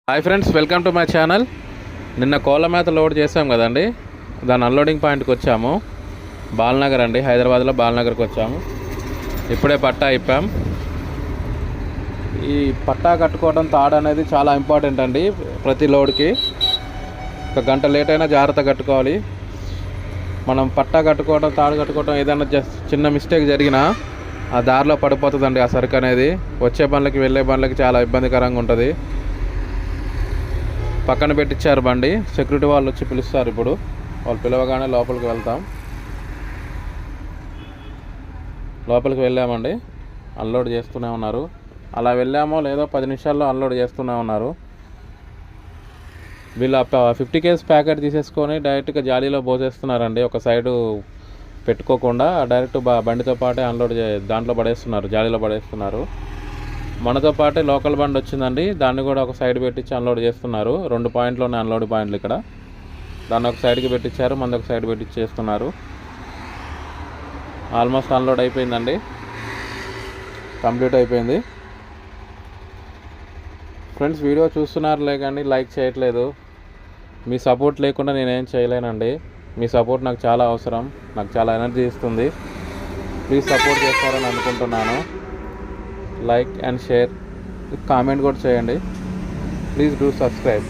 Hi friends, welcome to my channel. నిన్న కోళ్ళ మేత లోడ్ చేసాం కదండి, దాని అన్లోడింగ్ పాయింట్కి వచ్చాము. బాల్నగర్ అండి, హైదరాబాద్లో బాల్నగర్కి వచ్చాము. ఇప్పుడే పట్టా ఇప్పాం. ఈ పట్టా కట్టుకోవడం తాడు అనేది చాలా ఇంపార్టెంట్ అండి. ప్రతి లోడ్కి ఒక గంట లేట్ అయినా జాగ్రత్త కట్టుకోవాలి. మనం పట్టా కట్టుకోవడం, తాడు కట్టుకోవడం ఏదైనా చిన్న మిస్టేక్ జరిగినా ఆ దారిలో పడిపోతుందండి ఆ సరుకు అనేది. వచ్చే బండ్లకి వెళ్ళే బండ్లకి చాలా ఇబ్బందికరంగా ఉంటుంది. పక్కన పెట్టించారు బండి. సెక్యూరిటీ వాళ్ళు వచ్చి పిలుస్తారు. ఇప్పుడు వాళ్ళు పిలవగానే లోపలికి వెళ్తాం. లోపలికి వెళ్ళామండి, అన్లోడ్ చేస్తూనే ఉన్నారు. అలా వెళ్ళామో లేదో 10 నిమిషాల్లో అన్లోడ్ చేస్తూనే ఉన్నారు. వీళ్ళు 50 kg ప్యాకెట్ తీసేసుకొని డైరెక్ట్గా జాలీలో పోసేస్తున్నారండి. ఒక సైడు పెట్టుకోకుండా డైరెక్ట్ బండితో పాటే అన్లోడ్ దాంట్లో పడేస్తున్నారు, జాలీలో పడేస్తున్నారు. మనతో పాటే లోకల్ బండి వచ్చిందండి, దాన్ని కూడా ఒక సైడ్ పెట్టించి అన్లోడ్ చేస్తున్నారు. 2 పాయింట్లోనే అన్లోడ్ పాయింట్లు ఇక్కడ. దాన్ని ఒక సైడ్కి పెట్టించారు, మనది ఒక సైడ్ పెట్టించి చేస్తున్నారు. ఆల్మోస్ట్ అన్లోడ్ అయిపోయిందండి, కంప్లీట్ అయిపోయింది. ఫ్రెండ్స్, వీడియో చూస్తున్నారులే కానీ లైక్ చేయట్లేదు. మీ సపోర్ట్ లేకుండా నేనేం చేయలేనండి. మీ సపోర్ట్ నాకు చాలా అవసరం, నాకు చాలా ఎనర్జీ ఇస్తుంది. ప్లీజ్ సపోర్ట్ చేస్తారని అనుకుంటున్నాను. లైక్ అండ్ షేర్, కామెంట్ కూడా చేయండి. Please do subscribe.